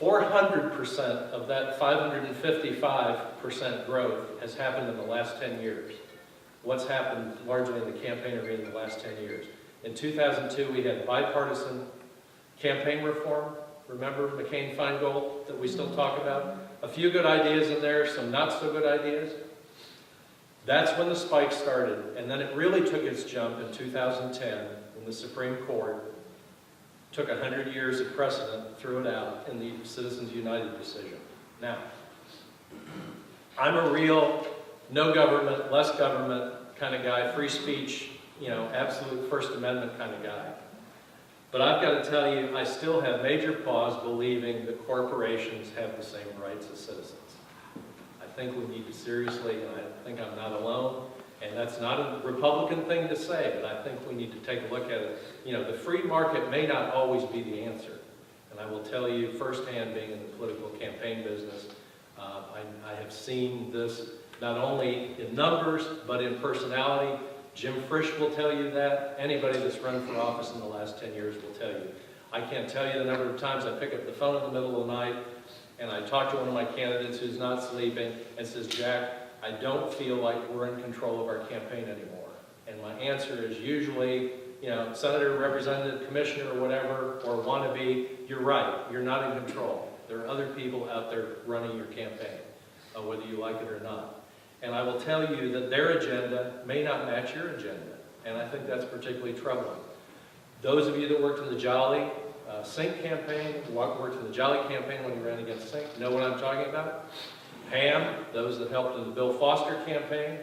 400% of that 555% growth has happened in the last 10 years. What's happened largely in the campaign arena in the last 10 years? In 2002, we had bipartisan campaign reform. Remember McCain-Feingold that we still talk about? A few good ideas in there, some not so good ideas. That's when the spike started, and then it really took its jump in 2010 when the Supreme Court took 100 years of precedent, threw it out in the Citizens United decision. Now, I'm a real no government, less government kind of guy, free speech, absolute First Amendment kind of guy. But I've got to tell you, I still have major pause believing that corporations have the same rights as citizens. I think we need to seriously, and I think I'm not alone, and that's not a Republican thing to say, but I think we need to take a look at it. The free market may not always be the answer. And I will tell you firsthand, being in the political campaign business, I have seen this not only in numbers, but in personality. Jim Frisch will tell you that. Anybody that's run for office in the last 10 years will tell you. I can't tell you the number of times I pick up the phone in the middle of the night and I talk to one of my candidates who's not sleeping and says, Jack, I don't feel like we're in control of our campaign anymore. And my answer is usually, you know, Senator, Representative, Commissioner, or whatever, or wannabe, you're right, you're not in control. There are other people out there running your campaign, whether you like it or not. And I will tell you that their agenda may not match your agenda, and I think that's particularly troubling. Those of you that worked in the Jolly Sink campaign, worked in the Jolly campaign when you ran against Sink, know what I'm talking about. Pam, those that helped in the Bill Foster campaign,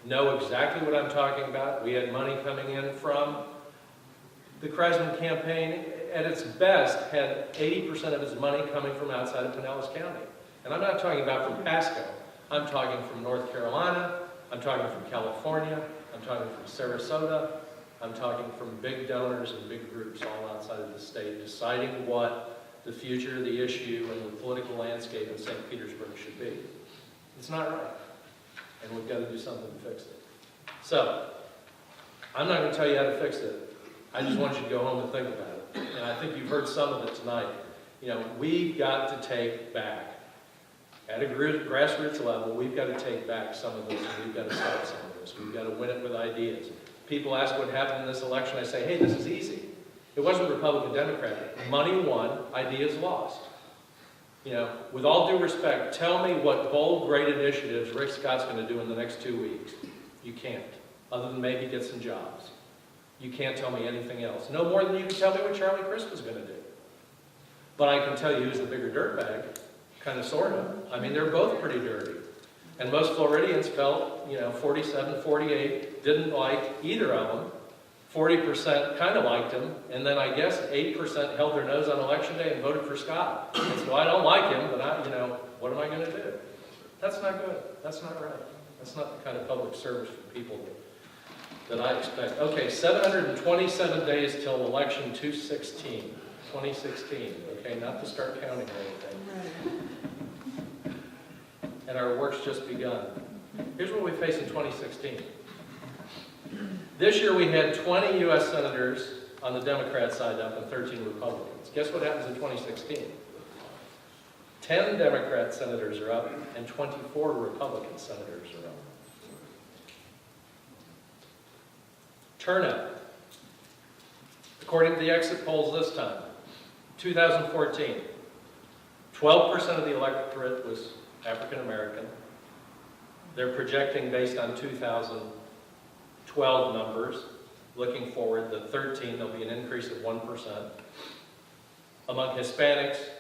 know exactly what I'm talking about. We had money coming in from the Kreisman campaign, at its best, had 80% of its money coming from outside of Pinellas County. And I'm not talking about from Pasco. I'm talking from North Carolina. I'm talking from California. I'm talking from Sarasota. I'm talking from big donors and big groups all outside of the state, deciding what the future of the issue and the political landscape in St. Petersburg should be. It's not right. And we've got to do something to fix it. So, I'm not going to tell you how to fix it. I just want you to go home and think about it. And I think you've heard some of it tonight. You know, we've got to take back, at a grassroots level, we've got to take back some of this, and we've got to stop some of this. We've got to win it with ideas. People ask what happened in this election. I say, hey, this is easy. It wasn't Republican-Democratic. Money won, ideas lost. You know, with all due respect, tell me what bold, great initiatives Rick Scott's going to do in the next 2 weeks. You can't, other than maybe get some jobs. You can't tell me anything else. No more than you can tell me what Charlie Crist was going to do. But I can tell you who's the bigger dirtbag, kind of, sort of. I mean, they're both pretty dirty. And most Floridians felt, you know, 47, 48, didn't like either of them. 40% kind of liked him, and then I guess 8% held their nose on election day and voted for Scott. And so I don't like him, but I, you know, what am I going to do? That's not good. That's not right. That's not the kind of public service for people that I expect. Okay, 727 days till election 2016. Okay, not to start counting or anything. And our work's just begun. Here's what we face in 2016. This year we had 20 U.S. senators on the Democrat side up and 13 Republicans. Guess what happens in 2016? 10 Democrat senators are up and 24 Republican senators are up. Turnout. According to the exit polls this time, 2014, 12% of the electorate was African American. They're projecting based on 2012 numbers, looking forward to 13, there'll be an increase of 1%. Among Hispanics,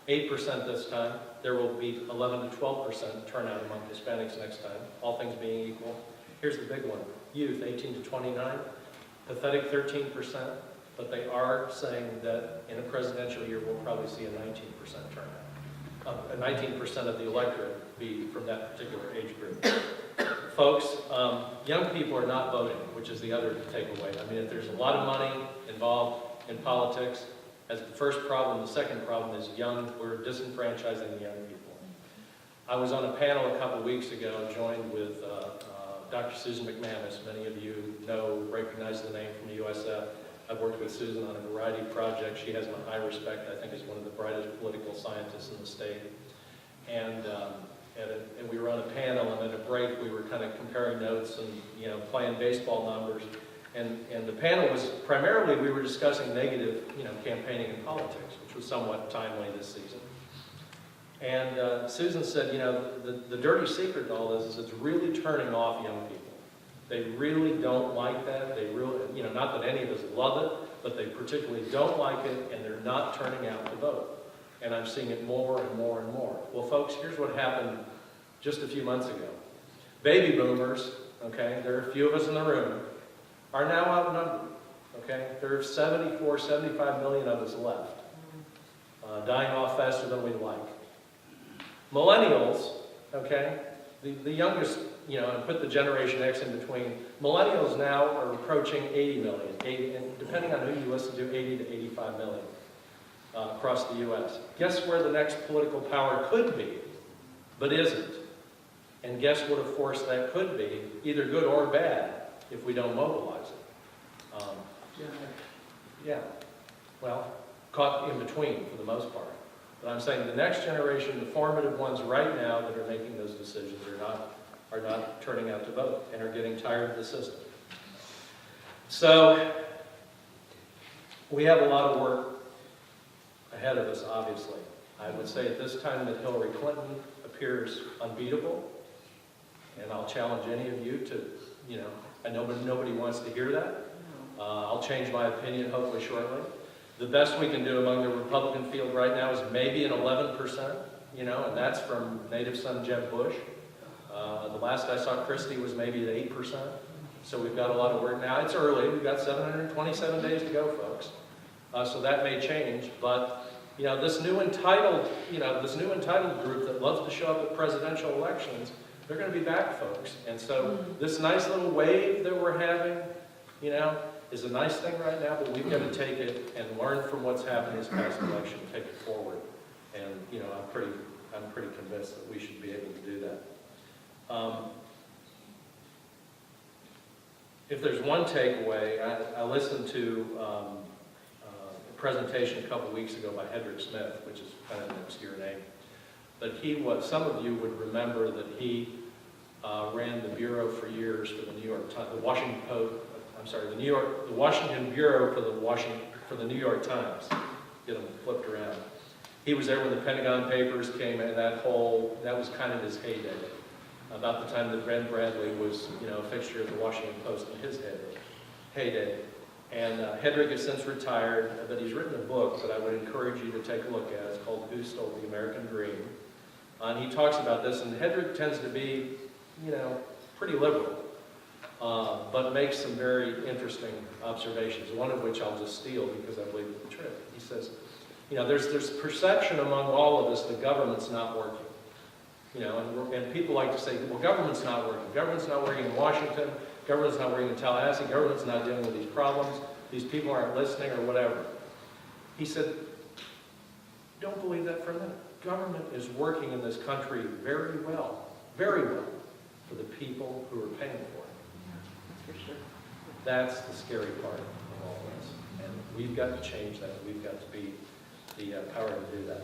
8% this time. There will be 11 to 12% turnout among Hispanics next time, all things being equal. Here's the big one. Youth, 18 to 29, pathetic 13%, but they are saying that in a presidential year, we'll probably see a 19% turnout. 19% of the electorate be from that particular age group. Folks, young people are not voting, which is the other takeaway. I mean, if there's a lot of money involved in politics, as the first problem, the second problem is we're disenfranchising the young people. I was on a panel a couple weeks ago, joined with Dr. Susan McManus. Many of you recognize the name from the USF. I've worked with Susan on a variety of projects. She has my high respect. I think is one of the brightest political scientists in the state. And we were on a panel, and at a break, we were kind of comparing notes and, you know, playing baseball numbers. And the panel was primarily, we were discussing negative, you know, campaigning in politics, which was somewhat timely this season. And Susan said, you know, the dirty secret to all this is it's really turning off young people. They really don't like that. They really, you know, not that any of us love it, but they particularly don't like it, and they're not turning out to vote. And I'm seeing it more and more and more. Well, folks, here's what happened just a few months ago. Baby boomers, okay, there are a few of us in the room, are now outnumbered, okay? There are 74, 75 million of us left, dying off faster than we'd like. Millennials, okay, the youngest, you know, and put the Generation X in between, millennials now are approaching 80 million, and depending on who you listen to, 80 to 85 million across the U.S. Guess where the next political power could be, but isn't? And guess what a force that could be, either good or bad, if we don't mobilize it? Yeah. Well, caught in between for the most part. But I'm saying the next generation, the formative ones right now that are making those decisions are not turning out to vote and are getting tired of the system. So we have a lot of work ahead of us, obviously. I would say at this time that Hillary Clinton appears unbeatable, and I'll challenge any of you to, I know nobody wants to hear that. I'll change my opinion hopefully shortly. The best we can do among the Republican field right now is maybe an 11%, and that's from native son Jeb Bush. The last I saw Christie was maybe at 8%. So we've got a lot of work now. It's early. We've got 727 days to go, folks. So that may change, but this new entitled group that loves to show up at presidential elections, they're going to be back, folks. And so this nice little wave that we're having, is a nice thing right now, but we've got to take it and learn from what's happened this past election, take it forward. And I'm pretty convinced that we should be able to do that. If there's one takeaway, I listened to a presentation a couple weeks ago by Hebert, which is kind of an obscure name. But some of you would remember that he ran the bureau for years for the New York Times, the Washington Bureau for the New York Times. Get them flipped around. He was there when the Pentagon Papers came, and that was kind of his heyday. About the time that Ben Bradley was, a fixture of the Washington Post in his heyday. And Hedrick has since retired, but he's written a book that I would encourage you to take a look at. It's called Who Stole the American Dream? And he talks about this, and Hedrick tends to be, pretty liberal, but makes some very interesting observations, one of which I'll just steal because I believe it's the truth. He says, there's perception among all of us that government's not working. And people like to say, well, government's not working. Government's not working in Washington. Government's not working in Tallahassee. Government's not dealing with these problems. These people aren't listening or whatever. He said, don't believe that for a minute. Government is working in this country very well for the people who are paying for it. For sure. That's the scary part of all this. And we've got to change that. We've got to be the power to do that.